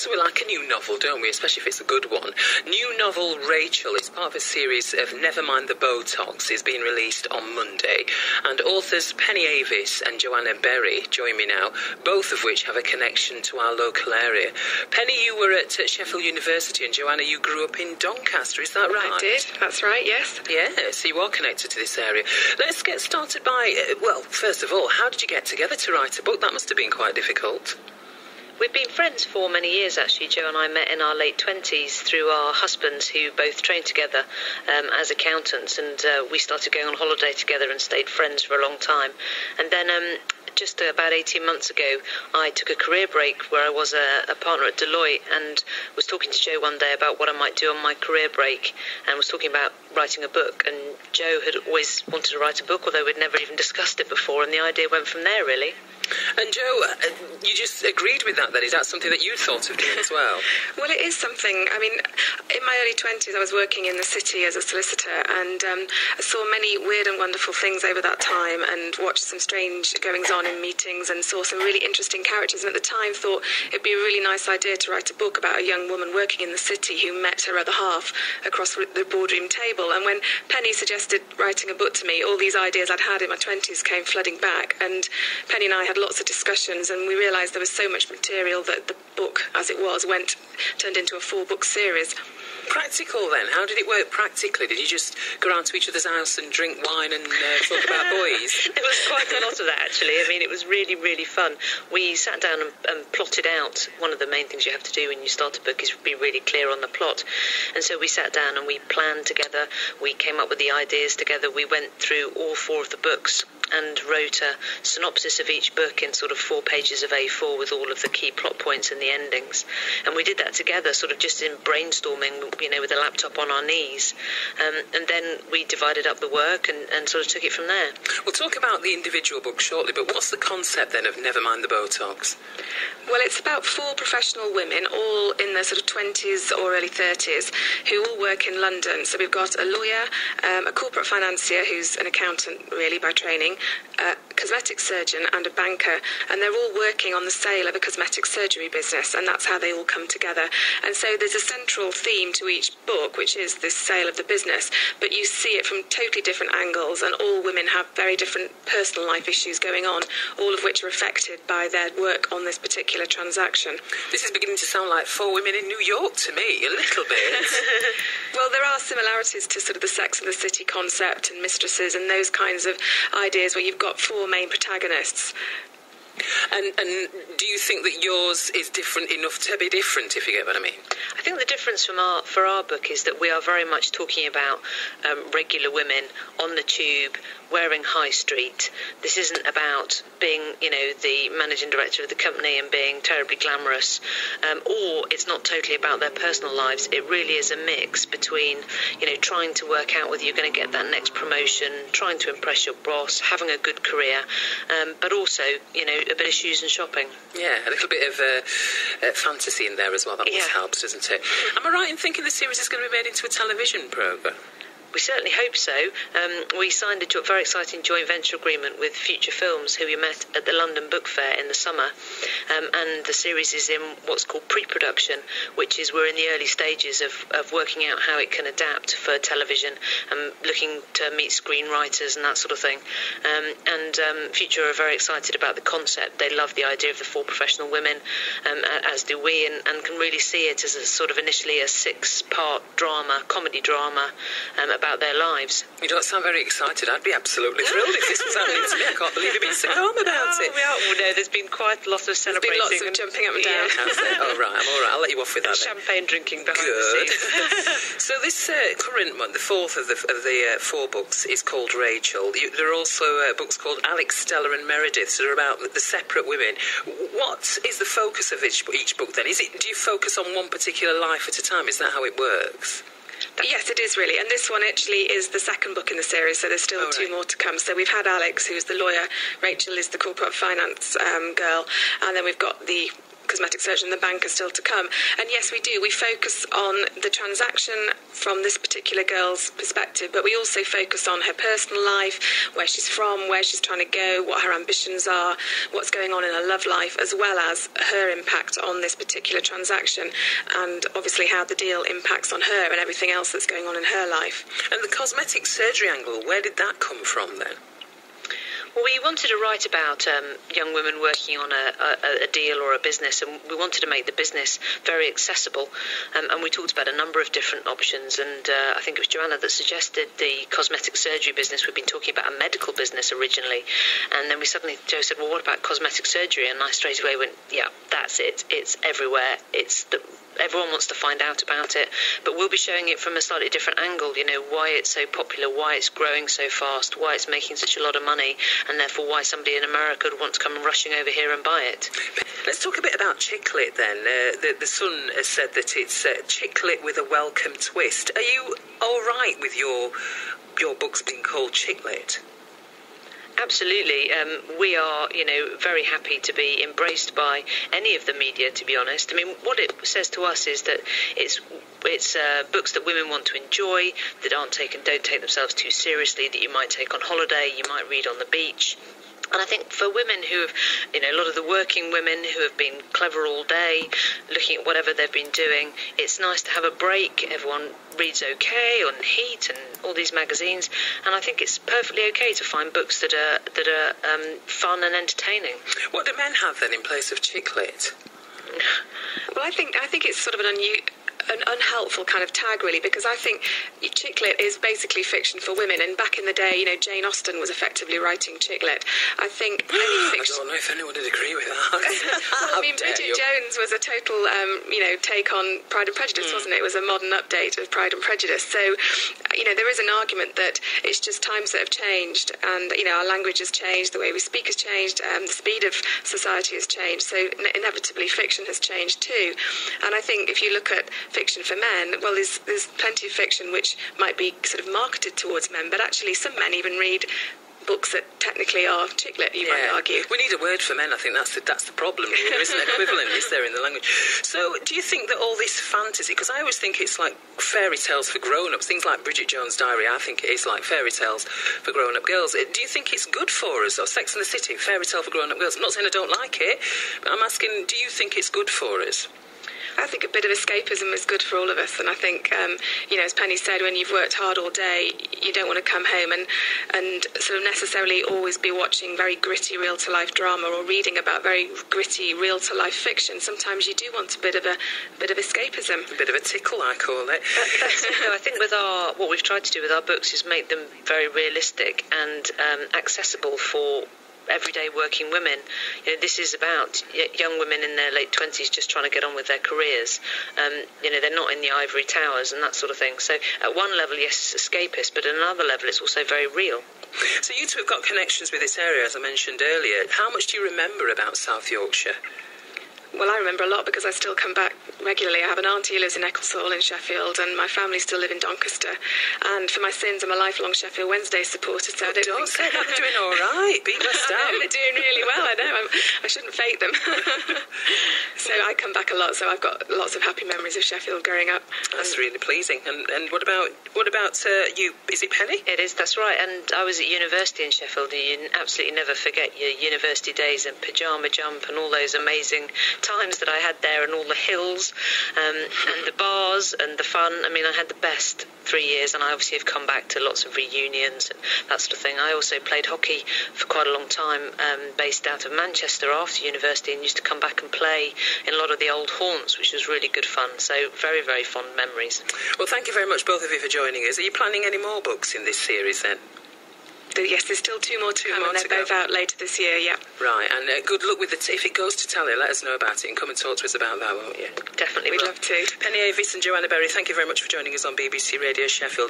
we like a new novel, don't we? Especially if it's a good one. New novel Rachel is part of a series of Never Mind the Botox. Is being released on Monday. And authors Penny Avis and Joanna Berry join me now, both of which have a connection to our local area. Penny, you were at Sheffield University, and Joanna, you grew up in Doncaster, is that right? I did, that's right, yes. Yeah, so you are connected to this area. Let's get started by, well, first of all, how did you get together to write a book? That must have been quite difficult. We've been friends for many years, actually. Joe and I met in our late 20s through our husbands, who both trained together as accountants, and we started going on holiday together and stayed friends for a long time. And then just about 18 months ago, I took a career break where I was a partner at Deloitte, and was talking to Joe one day about what I might do on my career break, and was talking about writing a book. And Joe had always wanted to write a book, although we'd never even discussed it before, and the idea went from there, really. And Joe, you just agreed with that then? Is that something that you thought of doing as well? Well, it is something. I mean, in my early 20s, I was working in the city as a solicitor, and I saw many weird and wonderful things over that time, and watched some strange goings-on in meetings, and saw some really interesting characters, and at the time thought it'd be a really nice idea to write a book about a young woman working in the city who met her other half across the boardroom table. And when Penny suggested writing a book to me, all these ideas I'd had in my 20s came flooding back, and Penny and I had lots of discussions, and we realised there was so much material that the book, as it was, turned into a 4-book series. Practical then? How did it work practically? Did you just go around to each other's house and drink wine and talk about boys? It was quite a lot of that, actually. I mean, it was really, really fun. We sat down and plotted out. One of the main things you have to do when you start a book is be really clear on the plot. And so we sat down and we planned together. We came up with the ideas together. We went through all 4 of the books and wrote a synopsis of each book in sort of 4 pages of A4 with all of the key plot points and the endings. And we did that together, sort of just in brainstorming, with a laptop on our knees. And then we divided up the work and sort of took it from there. We'll talk about the individual books shortly, but what's the concept then of Never Mind the Botox? Well, it's about 4 professional women, all in their sort of 20s or early 30s, who all work in London. So we've got a lawyer, a corporate financier who's an accountant, really, by training, a cosmetic surgeon and a banker, and they're all working on the sale of a cosmetic surgery business, and that's how they all come together. And so there's a central theme to each book, which is this sale of the business, but you see it from totally different angles, and all women have very different personal life issues going on, all of which are affected by their work on this particular transaction. This is beginning to sound like 4 women in New York to me, a little bit. Well, there are similarities to sort of the Sex and the City concept and Mistresses and those kinds of ideas where you've got 4 main protagonists. And do you think that yours is different enough to be different, if you get what I mean? I think the difference for our book is that we are very much talking about regular women on the tube, wearing high street. This isn't about being, the managing director of the company and being terribly glamorous, or it's not totally about their personal lives. It really is a mix between, trying to work out whether you're going to get that next promotion, trying to impress your boss, having a good career, but also, a bit of shoes and shopping. Yeah, a little bit of fantasy in there as well. That always helps, doesn't it? Am I right in thinking the series is going to be made into a television programme? We certainly hope so. We signed a very exciting joint venture agreement with Future Films, who we met at the London Book Fair in the summer. And the series is in what's called pre-production, which is we're in the early stages of working out how it can adapt for television and looking to meet screenwriters and that sort of thing. Future are very excited about the concept. They love the idea of the 4 professional women, as do we, and can really see it as a sort of initially a 6-part comedy drama, about their lives. You don't sound very excited. I'd be absolutely thrilled if this was happening to me. I can't believe you've been so calm about it. Well, no, there's been quite a lot of celebrating. There's been lots of jumping up and down. Yeah. Oh, right, I'm all right. I'll let you off with that then. Champagne drinking behind the scenes. So this current one, the 4th of the 4 books, is called Rachel. There are also books called Alex, Stella and Meredith, so they're about the separate women. What is the focus of each book then? Do you focus on one particular life at a time? Is that how it works? Yes, it is really, and this one actually is the 2nd book in the series, so there's still 2 more to come. So we've had Alex, who's the lawyer, Rachel is the corporate finance girl, and then we've got the cosmetic surgeon and the bank are still to come. And yes, we do. We focus on the transaction from this particular girl's perspective, but we also focus on her personal life, where she's from, where she's trying to go, what her ambitions are, what's going on in her love life, as well as her impact on this particular transaction, and obviously how the deal impacts on her and everything else that's going on in her life. And the cosmetic surgery angle, where did that come from then? Well, we wanted to write about young women working on a deal or a business, and we wanted to make the business very accessible. And we talked about a number of different options, and I think it was Joanna that suggested the cosmetic surgery business. We'd been talking about a medical business originally, and then Joe said, well, what about cosmetic surgery? And I straight away went, yeah, that's it. It's everywhere. Everyone wants to find out about it, but we'll be showing it from a slightly different angle, why it's so popular, why it's growing so fast, why it's making such a lot of money, and therefore why somebody in America would want to come rushing over here and buy it. Let's talk a bit about Chicklit then. The Sun has said that it's Chicklit with a welcome twist. Are you all right with your books being called Chicklit? Absolutely. We are, very happy to be embraced by any of the media, to be honest. I mean, what it says to us is that it's books that women want to enjoy, that don't take themselves too seriously, that you might take on holiday, you might read on the beach. And I think for women who have, a lot of the working women who have been clever all day, looking at whatever they've been doing, it's nice to have a break. Everyone reads OK on Heat and all these magazines, and I think it's perfectly OK to find books that are fun and entertaining. What do men have then in place of Chicklit? Well, I think it's sort of an unhelpful kind of tag, really, because I think Chicklit is basically fiction for women, and back in the day, Jane Austen was effectively writing Chicklit. I think any fiction... I don't know if anyone would agree with that. Well, I mean, Bridget Jones was a total, take on Pride and Prejudice, wasn't it? It was a modern update of Pride and Prejudice. So, there is an argument that it's just times that have changed, and, our language has changed, the way we speak has changed, the speed of society has changed, so inevitably fiction has changed too. And I think if you look at fiction for men, well, there's plenty of fiction which might be sort of marketed towards men, but actually some men even read books that technically are Chicklit, you might argue. We need a word for men. I think that's the problem. There isn't an equivalent, is there, in the language? So do you think that all this fantasy, because I always think it's like fairy tales for grown-ups, things like Bridget Jones' Diary, I think it is like fairy tales for grown-up girls. Do you think it's good for us? Or Sex and the City, fairy tale for grown-up girls? I'm not saying I don't like it, but I'm asking, do you think it's good for us? I think a bit of escapism is good for all of us, and I think, as Penny said, when you've worked hard all day, you don't want to come home and sort of necessarily always be watching very gritty real-to-life drama or reading about very gritty real-to-life fiction. Sometimes you do want a bit of escapism. A bit of a tickle, I call it. I think with what we've tried to do with our books is make them very realistic and accessible for everyday working women. This is about young women in their late 20s just trying to get on with their careers. They're not in the ivory towers and that sort of thing. So at one level, yes, it's escapist, but at another level, it's also very real. So you two have got connections with this area, as I mentioned earlier. How much do you remember about South Yorkshire? Well, I remember a lot because I still come back regularly. I have an auntie who lives in Ecclesall in Sheffield, and my family still live in Doncaster. And for my sins, I'm a lifelong Sheffield Wednesday supporter, so I don't say that. They're doing all right. Beat West Ham. They're doing really well, I know. I shouldn't fake them. So I come back a lot, so I've got lots of happy memories of Sheffield growing up. That's really pleasing. And what about you? Is it Penny? It is, that's right. And I was at university in Sheffield, and you absolutely never forget your university days and pyjama jump and all those amazing times that I had there, and all the hills and the bars and the fun. I mean, I had the best 3 years, and I obviously have come back to lots of reunions and that sort of thing. I also played hockey for quite a long time, based out of Manchester after university, and used to come back and play in a lot of the old haunts, which was really good fun. So very, very fond memories. Well, thank you very much, both of you, for joining us. Are you planning any more books in this series then? Yes, there's still two more to come, and they're both out later this year, yeah. Right, and good luck with if it goes to tally, let us know about it and come and talk to us about that, won't you? Definitely We'd love to. Penny Avis and Joanna Berry, thank you very much for joining us on BBC Radio Sheffield.